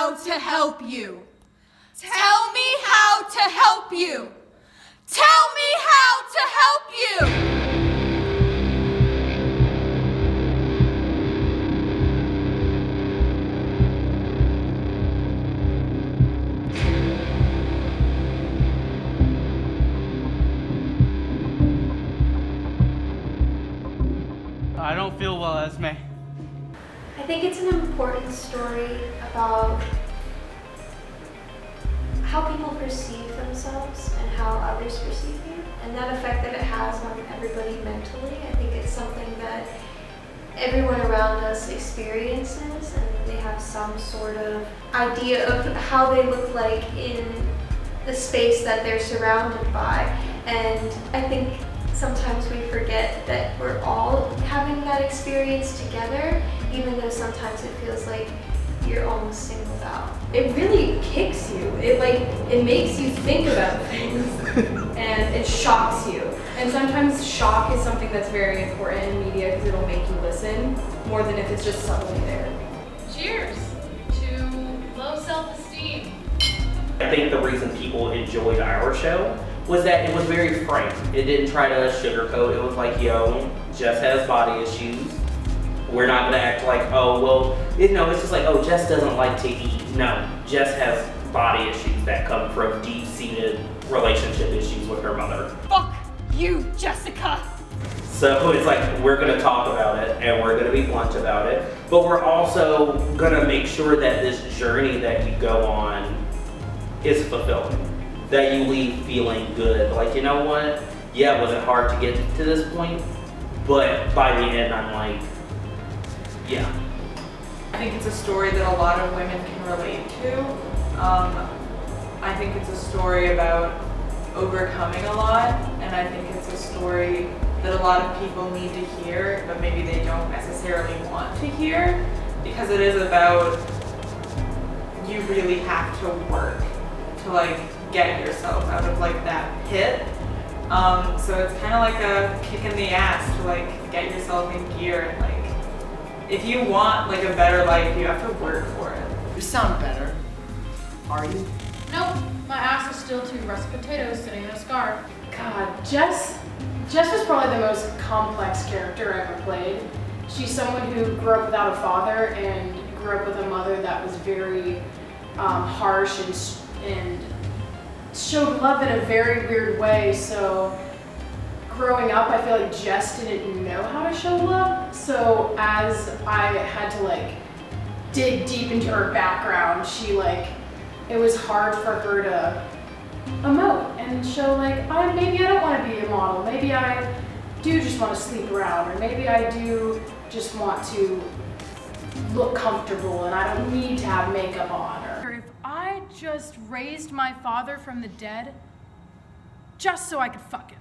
how to help you. Tell me how to help you. Tell me how to help you. I don't feel well, Esme. I think it's an important story about how people perceive themselves and how others perceive you, and that effect that it has on everybody mentally. I think it's something that everyone around us experiences, and they have some sort of idea of how they look like in the space that they're surrounded by. And I think sometimes we forget that we're all having that experience together, even though sometimes it feels like you're almost singled out. It really kicks you. It makes you think about things and it shocks you. And sometimes shock is something that's very important in media because it'll make you listen more than if it's just subtly there. Cheers to low self-esteem. I think the reason people enjoyed our show was that it was very frank. It didn't try to sugarcoat. It was like, yo, Jess has body issues. We're not gonna act like, oh, well, it's just like, oh, Jess doesn't like to eat. No, Jess has body issues that come from deep-seated relationship issues with her mother. Fuck you, Jessica. So it's like, we're gonna talk about it and we're gonna be blunt about it, but we're also gonna make sure that this journey that you go on is fulfilling. That you leave feeling good. Like, you know what? Yeah, was it hard to get to this point? But by the end, I'm like, yeah. I think it's a story that a lot of women can relate to. I think it's a story about overcoming a lot, and I think it's a story that a lot of people need to hear, but maybe they don't necessarily want to hear, because it is about you really have to work to get yourself out of that pit. So it's kind of like a kick in the ass to get yourself in gear, and if you want a better life, you have to work for it. You sound better. Are you? Nope, my ass is still two russet potatoes sitting in a scarf. God, Jess was probably the most complex character I ever played. She's someone who grew up without a father and grew up with a mother that was very harsh and showed love in a very weird way. So growing up, I feel like Jess didn't know how to show love. So as I had to dig deep into her background, it was hard for her to emote and show maybe I don't want to be a model. Maybe I do just want to sleep around, or maybe I do just want to look comfortable and I don't need to have makeup on. If I just raised my father from the dead, just so I could fuck him.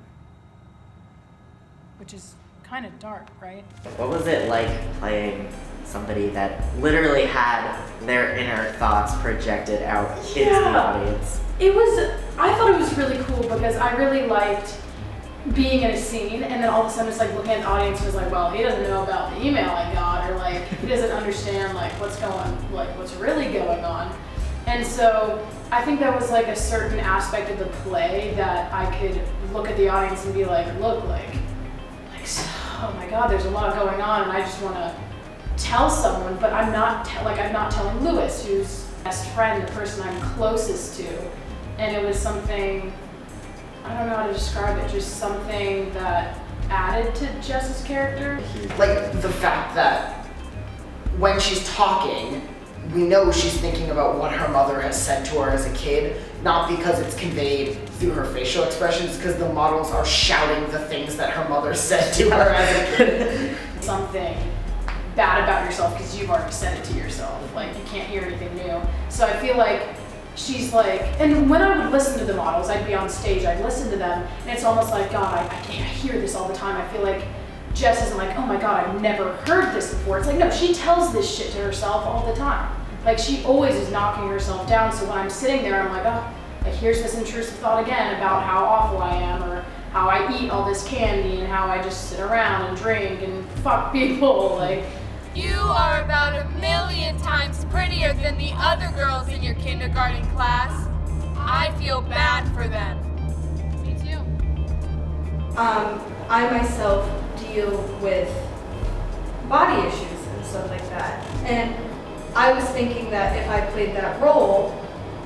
Which is kind of dark, right? What was it like playing somebody that literally had their inner thoughts projected out into the audience? I thought it was really cool because I really liked being in a scene, and then all of a sudden it's looking at the audience and was like, well, he doesn't know about the email I got, or he doesn't understand what's really going on. And so I think that was a certain aspect of the play that I could look at the audience and be look, oh my God, there's a lot going on, and I just want to tell someone, but I'm not telling Lewis, who's best friend, the person I'm closest to. And it was something, I don't know how to describe it, just something that added to Jess's character. The fact that when she's talking, we know she's thinking about what her mother has said to her as a kid, not because it's conveyed through her facial expressions, because the models are shouting the things that her mother said to her as a kid. Something bad about yourself because you've already said it to yourself. You can't hear anything new. So I feel she's and when I would listen to the models, I'd be on stage, I'd listen to them, and it's almost God, I can't hear this all the time. I feel Jess isn't oh my God, I've never heard this before. It's no, she tells this shit to herself all the time. She always is knocking herself down. So when I'm sitting there, I'm oh, here's this intrusive thought again about how awful I am, or how I eat all this candy, and how I just sit around and drink and fuck people. You are about 1,000,000 times prettier prettier than the other girls in your kindergarten class. I feel bad for them. Me too. I myself deal with body issues and stuff like that. And I was thinking that if I played that role,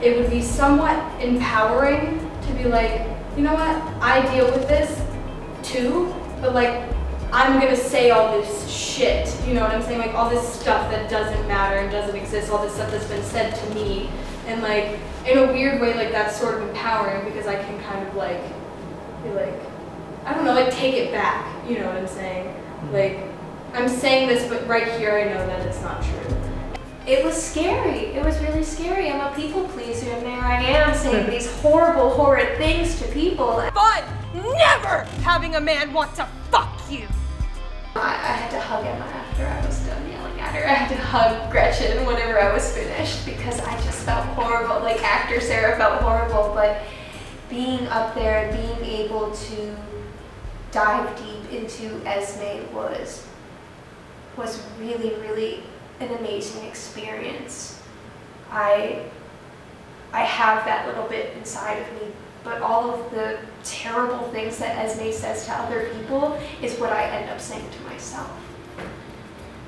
it would be somewhat empowering to be like, you know what, I deal with this too, but like, I'm gonna say all this shit, you know what I'm saying? Like all this stuff that doesn't matter and doesn't exist, all this stuff that's been said to me. And like, in a weird way, like that's sort of empowering because I can kind of like, be like, I don't know, like take it back, you know what I'm saying? Like, I'm saying this, but right here I know that it's not true. It was scary. It was really scary. I'm a people pleaser, and there I am saying these horrible, horrid things to people. But never having a man want to fuck you. I had to hug Emma after I was done yelling at her. I had to hug Gretchen whenever I was finished because I just felt horrible. Like actor Sarah felt horrible, but being up there, being able to dive deep into Esme was really, really an amazing experience. I have that little bit inside of me, but all of the terrible things that Esme says to other people is what I end up saying to myself.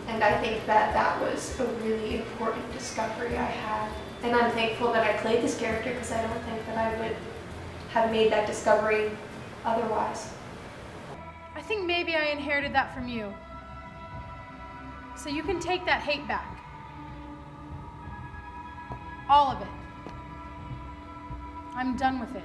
And I think that that was a really important discovery I had. And I'm thankful that I played this character because I don't think that I would have made that discovery otherwise. I think maybe I inherited that from you. So you can take that hate back. All of it. I'm done with it.